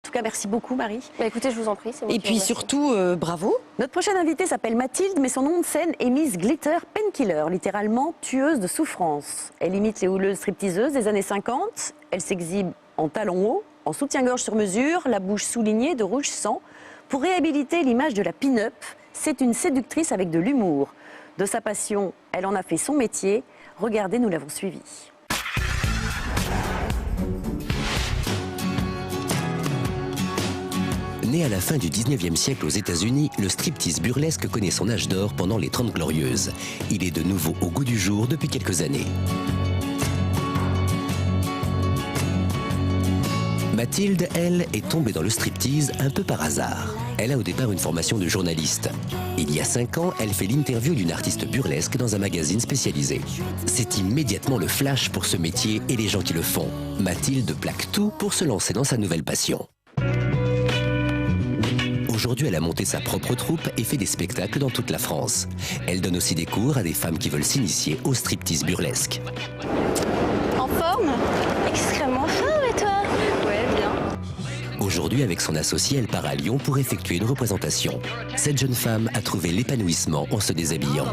tout cas, merci beaucoup, Marie. Bah, écoutez, je vous en prie. Et puis surtout, bravo. Notre prochaine invitée s'appelle Mathilde, mais son nom de scène est Miss Glitter Painkiller, littéralement tueuse de souffrance. Elle imite les houleuses stripteaseuses des années 50. Elle s'exhibe en talons hauts, en soutien-gorge sur mesure, la bouche soulignée de rouge sang. Pour réhabiliter l'image de la pin-up, c'est une séductrice avec de l'humour. De sa passion, elle en a fait son métier. Regardez, nous l'avons suivie. Né à la fin du 19e siècle aux États-Unis, le striptease burlesque connaît son âge d'or pendant les 30 Glorieuses. Il est de nouveau au goût du jour depuis quelques années. Mathilde, elle, est tombée dans le striptease un peu par hasard. Elle a au départ une formation de journaliste. Il y a 5 ans, elle fait l'interview d'une artiste burlesque dans un magazine spécialisé. C'est immédiatement le flash pour ce métier et les gens qui le font. Mathilde plaque tout pour se lancer dans sa nouvelle passion. Aujourd'hui, elle a monté sa propre troupe et fait des spectacles dans toute la France. Elle donne aussi des cours à des femmes qui veulent s'initier au striptease burlesque. En forme? Extrêmement fort, et toi? Ouais, bien. Aujourd'hui, avec son associé, elle part à Lyon pour effectuer une représentation. Cette jeune femme a trouvé l'épanouissement en se déshabillant.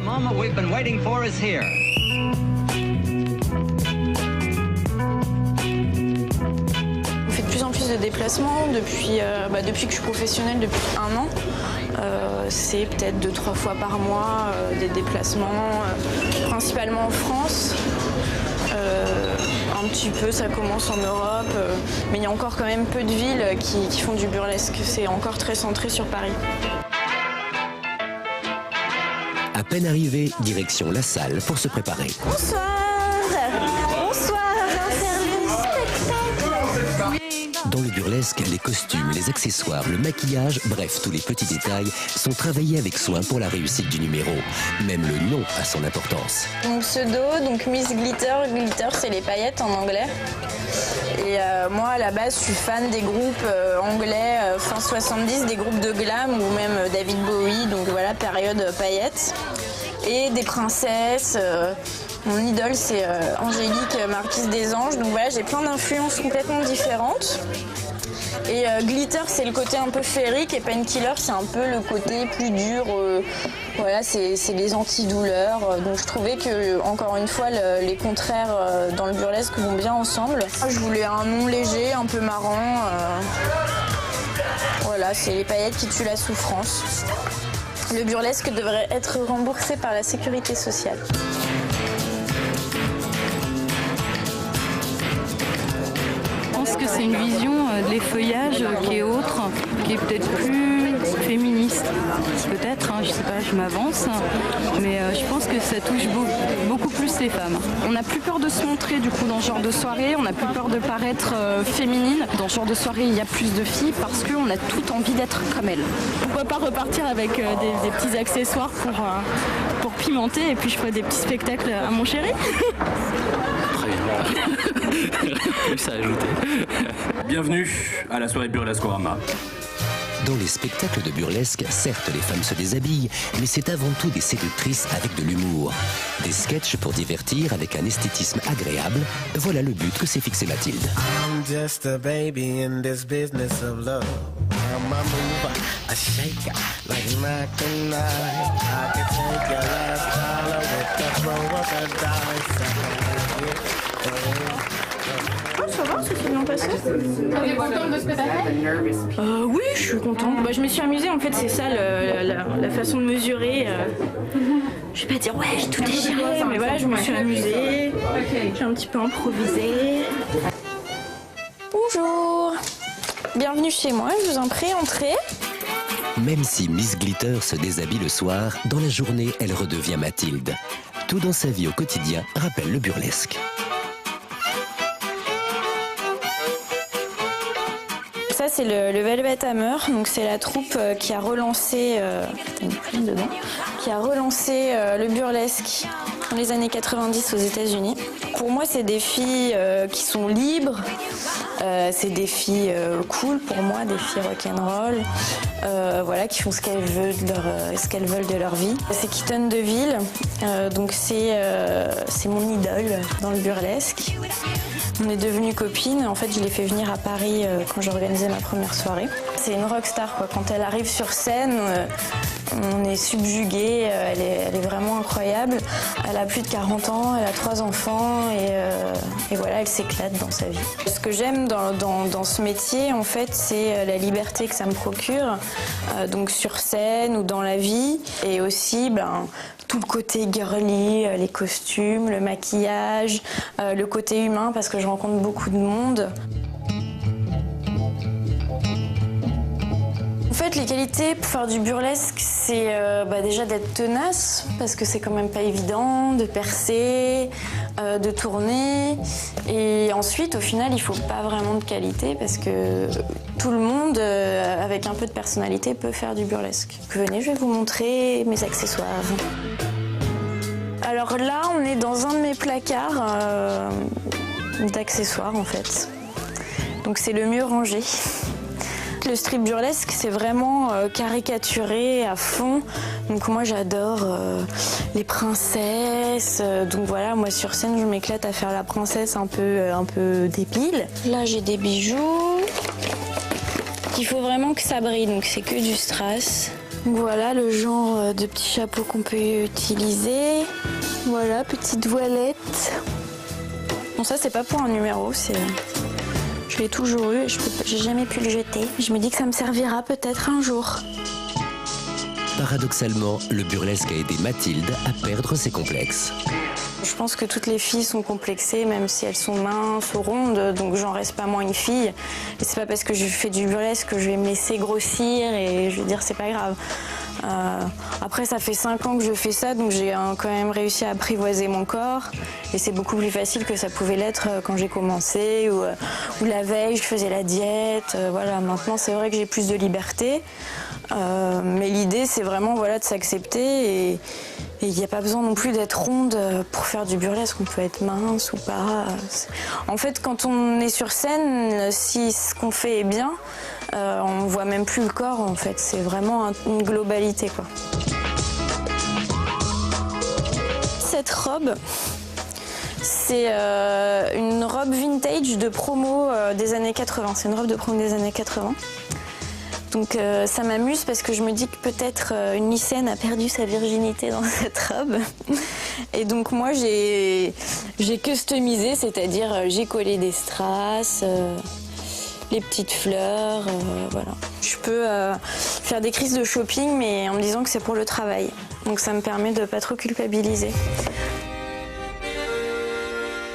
De déplacements depuis que je suis professionnelle depuis 1 an. C'est peut-être 2-3 fois par mois des déplacements, principalement en France. Un petit peu, ça commence en Europe, mais il y a encore quand même peu de villes qui font du burlesque. C'est encore très centré sur Paris. À peine arrivée, direction la salle pour se préparer. Bonsoir. Bonsoir. Dans le burlesque, les costumes, les accessoires, le maquillage, bref, tous les petits détails sont travaillés avec soin pour la réussite du numéro. Même le nom a son importance. Mon pseudo, donc Miss Glitter. Glitter, c'est les paillettes en anglais. Et moi, à la base, je suis fan des groupes anglais fin 70, des groupes de glam ou même David Bowie, donc voilà, période paillettes. Et des princesses. Mon idole, c'est Angélique, marquise des Anges. Donc voilà, j'ai plein d'influences complètement différentes. Et Glitter, c'est le côté un peu féerique, et Painkiller, c'est un peu le côté plus dur. Voilà, c'est les antidouleurs. Donc je trouvais que, encore une fois, les contraires dans le burlesque vont bien ensemble. Je voulais un nom léger, un peu marrant. Voilà, c'est les paillettes qui tuent la souffrance. Le burlesque devrait être remboursé par la sécurité sociale. Je pense que c'est une vision de l'effeuillage qui est autre, qui est peut-être plus féministe. Peut-être, je sais pas, je m'avance, mais je pense que ça touche beaucoup plus les femmes. On n'a plus peur de se montrer du coup dans ce genre de soirée, on n'a plus peur de paraître féminine. Dans ce genre de soirée, il y a plus de filles parce qu'on a toutes envie d'être comme elles. Pourquoi pas repartir avec des petits accessoires pour pimenter, et puis je ferai des petits spectacles à mon chéri. Plus à ajouter. Bienvenue à la soirée Burlescorama. Dans les spectacles de burlesque, certes, les femmes se déshabillent, mais c'est avant tout des séductrices avec de l'humour. Des sketchs pour divertir avec un esthétisme agréable. Voilà le but que s'est fixé Mathilde. I'm just a baby in this business of love. I'm a mover, a shaker, like Mackinac. I can take your last dollar with the throw of a dice. Ça va, ça s'est bien passé. Vous êtes contente de ce spectacle? Oui, je suis contente. Je me suis amusée, en fait, c'est ça la façon de mesurer. Je vais pas dire ouais, j'ai tout déchiré, mais voilà, je me suis amusée. J'ai un petit peu improvisé. Bonjour. Bienvenue chez moi, je vous en prie, entrez. Même si Miss Glitter se déshabille le soir, dans la journée, elle redevient Mathilde. Tout dans sa vie au quotidien rappelle le burlesque. Ça, c'est le Velvet Hammer, donc c'est la troupe qui a relancé, le burlesque dans les années 90 aux États-Unis. Pour moi, c'est des filles qui sont libres, C'est des filles cool pour moi, des filles rock'n'roll, voilà, qui font ce qu'elles veulent de leur vie. C'est Keaton Deville, donc c'est mon idole dans le burlesque. On est devenues copines. En fait, je l'ai fait venir à Paris quand j'ai organisé ma première soirée. C'est une rockstar, quoi. Quand elle arrive sur scène, on est subjugué. Elle est vraiment incroyable. Elle a plus de 40 ans, elle a 3 enfants et voilà, elle s'éclate dans sa vie. Ce que j'aime dans ce métier, en fait, c'est la liberté que ça me procure, donc sur scène ou dans la vie, et aussi tout le côté girly, les costumes, le maquillage, le côté humain, parce que je rencontre beaucoup de monde. En fait, les qualités pour faire du burlesque, c'est déjà d'être tenace, parce que c'est quand même pas évident de percer, de tourner. Et ensuite, au final, il faut pas vraiment de qualité, parce que tout le monde, avec un peu de personnalité, peut faire du burlesque. Venez, je vais vous montrer mes accessoires. Alors là, on est dans un de mes placards d'accessoires, en fait. Donc c'est le mieux rangé. Le strip burlesque, c'est vraiment caricaturé à fond. Donc moi, j'adore les princesses. Donc voilà, moi sur scène, je m'éclate à faire la princesse un peu débile. Là, j'ai des bijoux. Il faut vraiment que ça brille, donc c'est que du strass. Donc voilà le genre de petits chapeaux qu'on peut utiliser. Voilà, petite voilette. Bon, ça, c'est pas pour un numéro, je l'ai toujours eu et j'ai jamais pu le jeter. Je me dis que ça me servira peut-être un jour. Paradoxalement, le burlesque a aidé Mathilde à perdre ses complexes. Je pense que toutes les filles sont complexées, même si elles sont minces ou rondes, donc j'en reste pas moins une fille. Et c'est pas parce que je fais du burlesque que je vais me laisser grossir et je veux dire, c'est pas grave. Après, ça fait 5 ans que je fais ça, donc j'ai quand même réussi à apprivoiser mon corps. Et c'est beaucoup plus facile que ça pouvait l'être quand j'ai commencé ou la veille, je faisais la diète. Voilà, maintenant, c'est vrai que j'ai plus de liberté. Mais l'idée, c'est vraiment de s'accepter et il n'y a pas besoin non plus d'être ronde pour faire du burlesque. On peut être mince ou pas. En fait, quand on est sur scène, si ce qu'on fait est bien, on ne voit même plus le corps. En fait, c'est vraiment une globalité, quoi. Cette robe, c'est une robe vintage de promo des années 80. C'est une robe de promo des années 80. Donc ça m'amuse parce que je me dis que peut-être une lycéenne a perdu sa virginité dans cette robe. Et donc moi j'ai customisé, c'est-à-dire j'ai collé des strass, les petites fleurs, voilà. Je peux faire des crises de shopping mais en me disant que c'est pour le travail. Donc ça me permet de pas trop culpabiliser.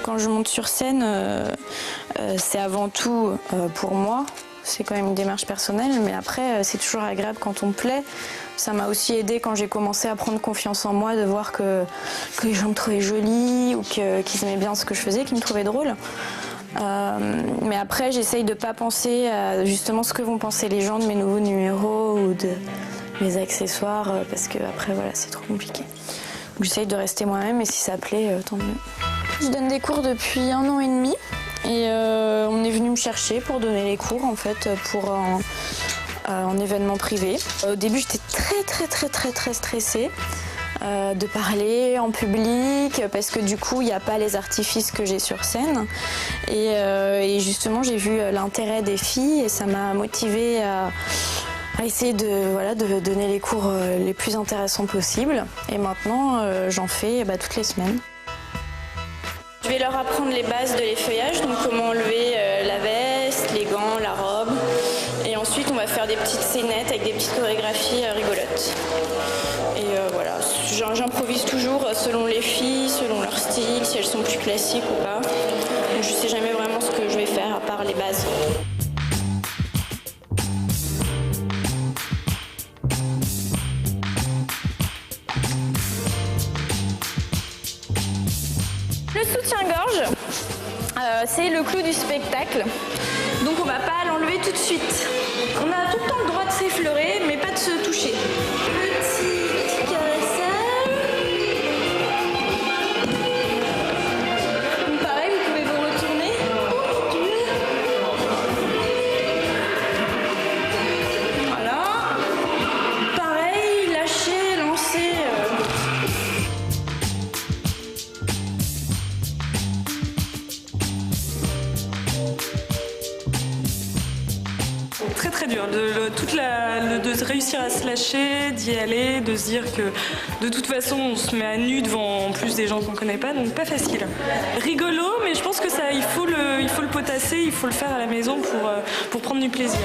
Quand je monte sur scène, c'est avant tout pour moi. C'est quand même une démarche personnelle, mais après, c'est toujours agréable quand on plaît. Ça m'a aussi aidé quand j'ai commencé à prendre confiance en moi, de voir que les gens me trouvaient jolie ou qu'ils aimaient bien ce que je faisais, qu'ils me trouvaient drôle. Mais après, j'essaye de ne pas penser à justement ce que vont penser les gens de mes nouveaux numéros ou de mes accessoires, parce que après, voilà, c'est trop compliqué. Donc j'essaye de rester moi-même et si ça plaît, tant mieux. Je donne des cours depuis 1 an et demi. Et on est venu me chercher pour donner les cours, en fait, pour un événement privé. Au début, j'étais très stressée de parler en public, parce que du coup, il n'y a pas les artifices que j'ai sur scène. Et justement, j'ai vu l'intérêt des filles et ça m'a motivée à essayer de donner les cours les plus intéressants possibles. Et maintenant, j'en fais toutes les semaines. Je vais leur apprendre les bases de l'effeuillage, donc comment enlever la veste, les gants, la robe. Et ensuite, on va faire des petites scénettes avec des petites chorégraphies rigolotes. Et voilà, j'improvise toujours selon les filles, selon leur style, si elles sont plus classiques ou pas. Donc je sais jamais vraiment ce que je vais faire à part les bases. Le soutien-gorge, c'est le clou du spectacle. Donc on va pas l'enlever tout de suite. On a tout le temps le droit de s'effleurer, mais pas de se toucher. Petit caressage. Donc pareil, vous pouvez vous retourner. dur de réussir à se lâcher, d'y aller, de se dire que de toute façon on se met à nu devant en plus des gens qu'on connaît pas, donc pas facile. Rigolo, mais je pense que ça, il faut le potasser, il faut le faire à la maison pour prendre du plaisir.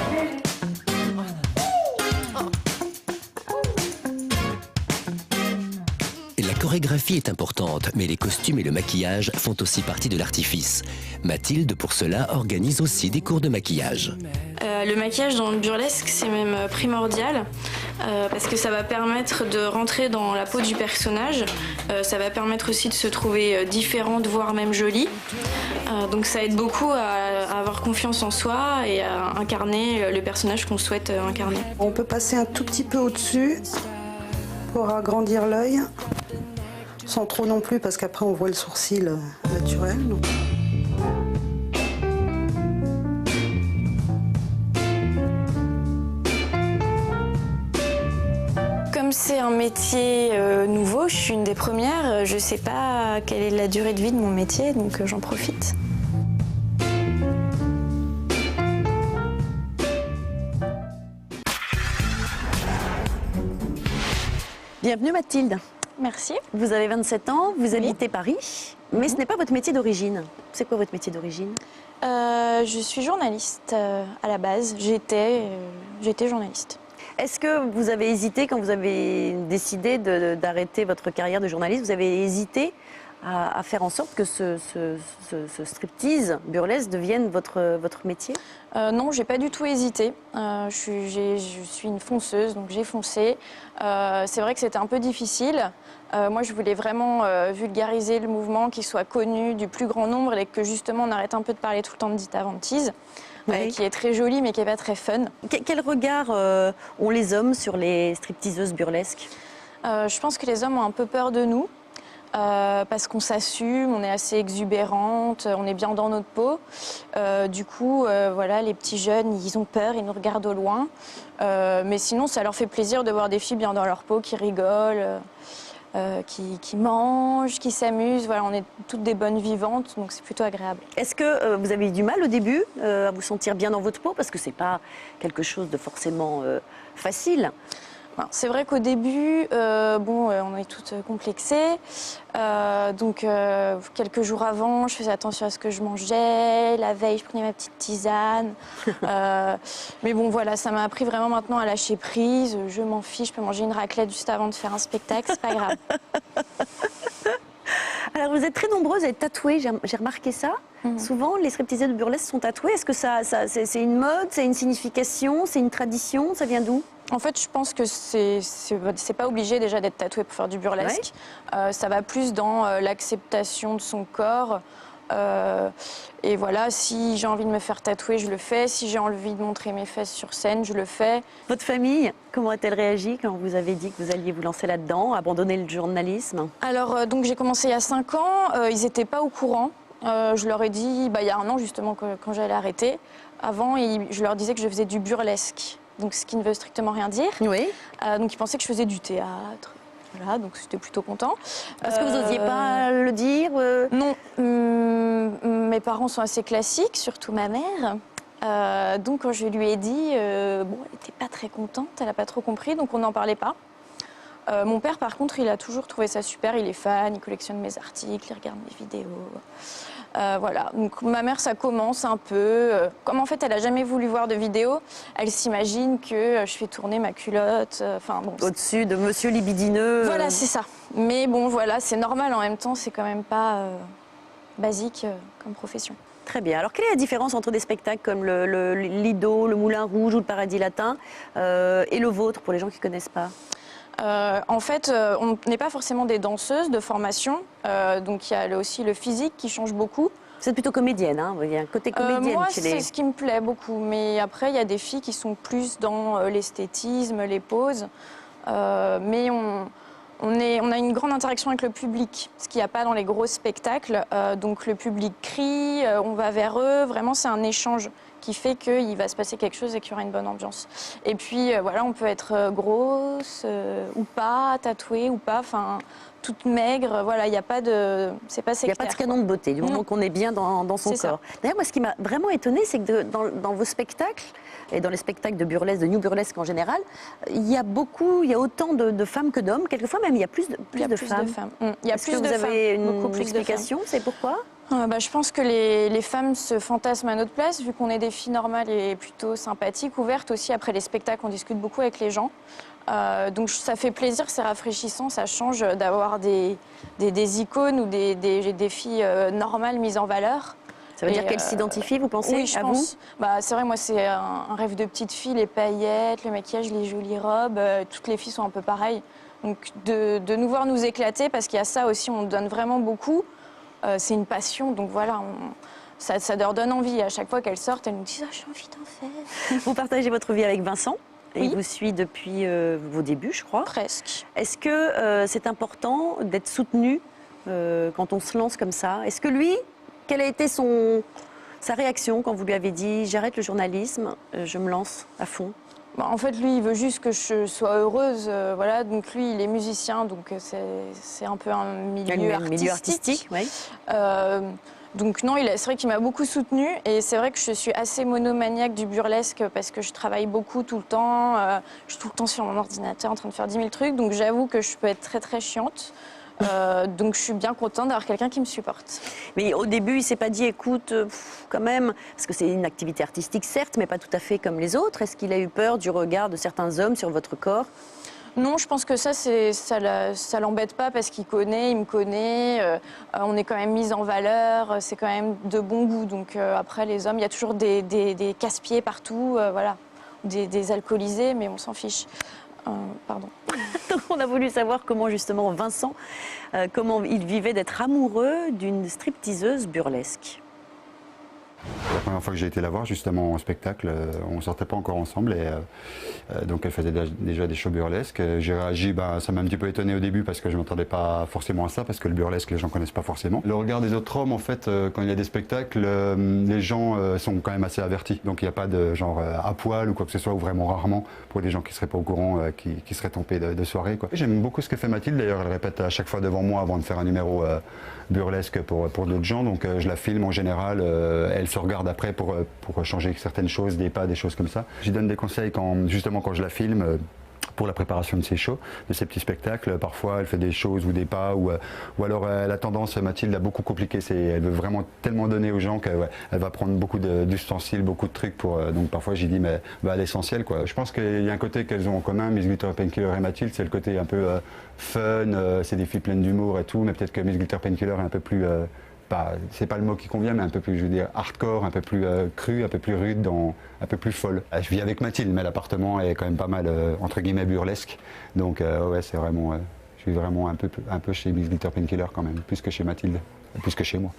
La chorégraphie est importante, mais les costumes et le maquillage font aussi partie de l'artifice. Mathilde, pour cela, organise aussi des cours de maquillage. Le maquillage dans le burlesque, c'est même primordial parce que ça va permettre de rentrer dans la peau du personnage. Ça va permettre aussi de se trouver différente, voire même jolie. Donc ça aide beaucoup à avoir confiance en soi et à incarner le personnage qu'on souhaite incarner. On peut passer un tout petit peu au-dessus pour agrandir l'œil. Sans trop non plus, parce qu'après on voit le sourcil naturel. Comme c'est un métier nouveau, je suis une des premières, je ne sais pas quelle est la durée de vie de mon métier, donc j'en profite. Bienvenue Mathilde. Merci. Vous avez 27 ans, vous habitez Paris, mais ce n'est pas votre métier d'origine. C'est quoi votre métier d'origine? Je suis journaliste à la base. J'étais journaliste. Est-ce que vous avez hésité quand vous avez décidé d'arrêter votre carrière de journaliste? Vous avez hésité à faire en sorte que ce striptease burlesque devienne votre métier? Non, j'ai pas du tout hésité. Je suis une fonceuse, donc j'ai foncé. C'est vrai que c'était un peu difficile. Moi, je voulais vraiment vulgariser le mouvement, qu'il soit connu du plus grand nombre et que justement on arrête un peu de parler tout le temps de Dita Von Teese, qui est très jolie mais qui n'est pas très fun. Quel regard ont les hommes sur les stripteaseuses burlesques? Je pense que les hommes ont un peu peur de nous. Parce qu'on s'assume, on est assez exubérante, on est bien dans notre peau. Du coup, voilà, les petits jeunes, ils ont peur, ils nous regardent au loin. Mais sinon, ça leur fait plaisir de voir des filles bien dans leur peau, qui rigolent, qui mangent, qui s'amusent. Voilà, on est toutes des bonnes vivantes, donc c'est plutôt agréable. Est-ce que vous avez eu du mal au début à vous sentir bien dans votre peau? Parce que c'est pas quelque chose de forcément facile. C'est vrai qu'au début, on est toutes complexées. Donc, quelques jours avant, je faisais attention à ce que je mangeais. La veille, je prenais ma petite tisane. Mais bon, voilà, ça m'a appris vraiment maintenant à lâcher prise. Je m'en fiche, je peux manger une raclette juste avant de faire un spectacle, c'est pas grave. Alors, vous êtes très nombreuses à être tatouées, j'ai remarqué ça. Souvent, les stripteaseuses de burlesque sont tatouées. Est-ce que c'est une mode, c'est une signification, c'est une tradition? Ça vient d'où? En fait, je pense que c'est pas obligé déjà d'être tatoué pour faire du burlesque. Ouais. Ça va plus dans l'acceptation de son corps. Et voilà, si j'ai envie de me faire tatouer, je le fais. Si j'ai envie de montrer mes fesses sur scène, je le fais. Votre famille, comment a-t-elle réagi quand vous avez dit que vous alliez vous lancer là-dedans, abandonner le journalisme? Alors, donc j'ai commencé il y a 5 ans. Ils n'étaient pas au courant. Je leur ai dit, il y a 1 an justement, quand j'allais arrêter. Avant, je leur disais que je faisais du burlesque. Donc, ce qui ne veut strictement rien dire. Oui. Donc, ils pensaient que je faisais du théâtre. Voilà, donc c'était plutôt content. Parce que vous n'osiez pas le dire? Non. Mes parents sont assez classiques, surtout ma mère. Donc, quand je lui ai dit, elle n'était pas très contente, elle n'a pas trop compris, donc on n'en parlait pas. Mon père, par contre, il a toujours trouvé ça super. Il est fan, il collectionne mes articles, il regarde mes vidéos. Voilà, donc ma mère, ça commence un peu. Comme en fait, elle n'a jamais voulu voir de vidéos, elle s'imagine que je fais tourner ma culotte. Au-dessus de monsieur libidineux. Voilà, c'est ça. Mais bon, voilà, c'est normal en même temps, c'est quand même pas basique comme profession. Très bien. Alors, quelle est la différence entre des spectacles comme le Lido, le Moulin Rouge ou le Paradis Latin et le vôtre, pour les gens qui ne connaissent pas? En fait, on n'est pas forcément des danseuses de formation, donc il y a aussi le physique qui change beaucoup. Vous êtes plutôt comédienne, hein? Il y a un côté comédienne moi, chez les... c'est ce qui me plaît beaucoup, mais après, il y a des filles qui sont plus dans l'esthétisme, les poses, mais on a une grande interaction avec le public, ce qu'il n'y a pas dans les gros spectacles. Donc le public crie, on va vers eux, vraiment c'est un échange qui fait qu'il va se passer quelque chose et qu'il y aura une bonne ambiance. Et puis voilà, on peut être grosse ou pas, tatouée ou pas, enfin toute maigre, voilà, il n'y a pas de... c'est pas sectaire. Il n'y a pas de canon de beauté, du moment qu'on est bien dans son corps. D'ailleurs, moi, ce qui m'a vraiment étonnée, c'est que dans vos spectacles, et dans les spectacles de burlesque, de new burlesque en général, il y a autant de femmes que d'hommes. Quelquefois même, il y a plus de femmes. Il y a Est-ce plus que de vous femmes. avez Beaucoup une plus explication? C'est pourquoi? Je pense que les femmes se fantasment à notre place, vu qu'on est des filles normales et plutôt sympathiques, ouvertes aussi. Après les spectacles, on discute beaucoup avec les gens. Donc ça fait plaisir, c'est rafraîchissant, ça change d'avoir des icônes ou des filles normales mises en valeur. Ça veut dire qu'elles s'identifient, vous pensez, oui, je pense. C'est vrai, moi, c'est un rêve de petite fille, les paillettes, le maquillage, les jolies robes. Toutes les filles sont un peu pareilles. Donc, de nous voir nous éclater, parce qu'il y a ça aussi, on donne vraiment beaucoup. C'est une passion, donc voilà, ça leur donne envie. À chaque fois qu'elles sortent, elles nous disent « j'ai envie d'en faire ». Vous partagez votre vie avec Vincent. Oui. Il vous suit depuis vos débuts, je crois. Presque. Est-ce que c'est important d'être soutenu quand on se lance comme ça? Est-ce que lui... Quelle a été sa réaction quand vous lui avez dit « j'arrête le journalisme, je me lance à fond » En fait, lui, il veut juste que je sois heureuse. Voilà. Donc lui, il est musicien, donc c'est un peu un milieu artistique. Oui. Donc non, c'est vrai qu'il m'a beaucoup soutenue. Et c'est vrai que je suis assez monomaniaque du burlesque parce que je travaille beaucoup tout le temps. Je suis tout le temps sur mon ordinateur en train de faire 10 000 trucs. Donc j'avoue que je peux être très, très chiante. Donc je suis bien contente d'avoir quelqu'un qui me supporte. Mais au début, il ne s'est pas dit, écoute, quand même, parce que c'est une activité artistique, certes, mais pas tout à fait comme les autres. Est-ce qu'il a eu peur du regard de certains hommes sur votre corps? Non, je pense que ça l'embête pas parce qu'il me connaît. On est quand même mis en valeur, c'est quand même de bon goût. Donc après, les hommes, il y a toujours des casse-pieds partout, voilà, des alcoolisés, mais on s'en fiche. Pardon. Donc on a voulu savoir comment justement Vincent, comment il vivait d'être amoureux d'une stripteaseuse burlesque. La première fois que j'ai été la voir, justement, en spectacle, on ne sortait pas encore ensemble. Et, donc elle faisait déjà des shows burlesques. J'ai réagi, ça m'a un petit peu étonné au début parce que je ne m'attendais pas forcément à ça, parce que le burlesque, les gens ne connaissent pas forcément. Le regard des autres hommes, en fait, quand il y a des spectacles, les gens sont quand même assez avertis. Donc il n'y a pas de genre à poil ou quoi que ce soit, ou vraiment rarement, pour des gens qui ne seraient pas au courant, qui seraient tombés de soirée. J'aime beaucoup ce que fait Mathilde, d'ailleurs, elle répète à chaque fois devant moi avant de faire un numéro burlesque pour d'autres gens. Donc je la filme en général, elle se regarde après pour changer certaines choses, des pas, des choses comme ça. Je lui donne des conseils justement quand je la filme, pour la préparation de ses shows, de ses petits spectacles. Parfois, elle fait des choses ou des pas, ou alors elle a tendance, Mathilde, à beaucoup compliquer. Elle veut vraiment tellement donner aux gens qu'elle va prendre beaucoup d'ustensiles, beaucoup de trucs donc parfois, j'ai dit, mais va à l'essentiel, quoi. Je pense qu'il y a un côté qu'elles ont en commun, Miss Glitter Painkiller et Mathilde, c'est le côté un peu fun, c'est des filles pleines d'humour et tout, mais peut-être que Miss Glitter Painkiller est un peu plus... c'est pas le mot qui convient, mais un peu plus, je veux dire, hardcore, un peu plus cru, un peu plus rude, un peu plus folle. Je vis avec Mathilde, mais l'appartement est quand même pas mal, entre guillemets, burlesque. Donc, ouais, c'est vraiment, je suis vraiment un peu chez Miss Glitter Painkiller quand même, plus que chez Mathilde, plus que chez moi.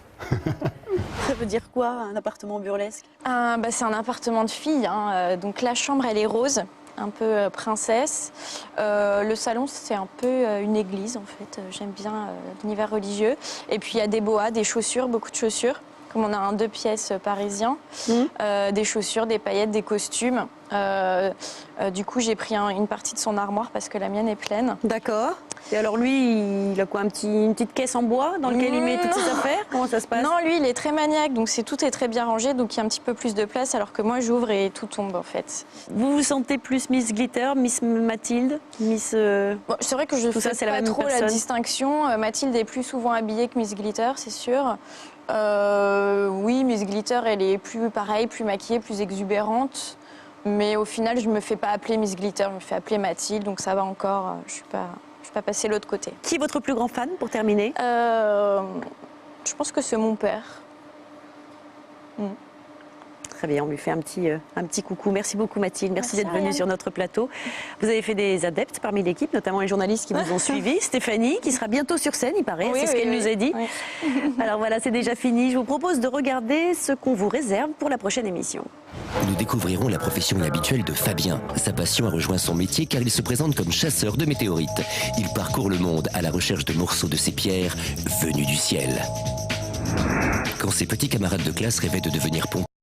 Ça veut dire quoi, un appartement burlesque? C'est un appartement de fille, hein. Donc la chambre, elle est rose, un peu princesse. Le salon, c'est un peu une église, en fait. J'aime bien l'univers religieux. Et puis, il y a des boas, des chaussures, beaucoup de chaussures. Comme on a un 2 pièces parisien, des chaussures, des paillettes, des costumes. Du coup, j'ai pris une partie de son armoire parce que la mienne est pleine. D'accord. Et alors lui, il a quoi, une petite caisse en bois dans laquelle il met toutes ses affaires? Comment ça se passe? Non, lui, il est très maniaque, donc tout est très bien rangé, donc il y a un petit peu plus de place, alors que moi, j'ouvre et tout tombe, en fait. Vous vous sentez plus Miss Glitter, Miss Mathilde, Miss... c'est vrai que je fais pas trop la distinction. Mathilde est plus souvent habillée que Miss Glitter, c'est sûr. Oui, Miss Glitter, elle est plus pareille, plus maquillée, plus exubérante. Mais au final, je me fais pas appeler Miss Glitter, je me fais appeler Mathilde, donc ça va encore, je suis pas passée de l'autre côté. Qui est votre plus grand fan, pour terminer? Je pense que c'est mon père. Très bien, on lui fait un petit coucou. Merci beaucoup Mathilde, merci d'être venue sur notre plateau. Vous avez fait des adeptes parmi l'équipe, notamment les journalistes qui vous ont suivi. Stéphanie, qui sera bientôt sur scène, il paraît, c'est ce qu'elle nous a dit. Oui. Alors voilà, c'est déjà fini. Je vous propose de regarder ce qu'on vous réserve pour la prochaine émission. Nous découvrirons la profession inhabituelle de Fabien. Sa passion a rejoint son métier car il se présente comme chasseur de météorites. Il parcourt le monde à la recherche de morceaux de ces pierres venues du ciel. Quand ses petits camarades de classe rêvaient de devenir pompiers,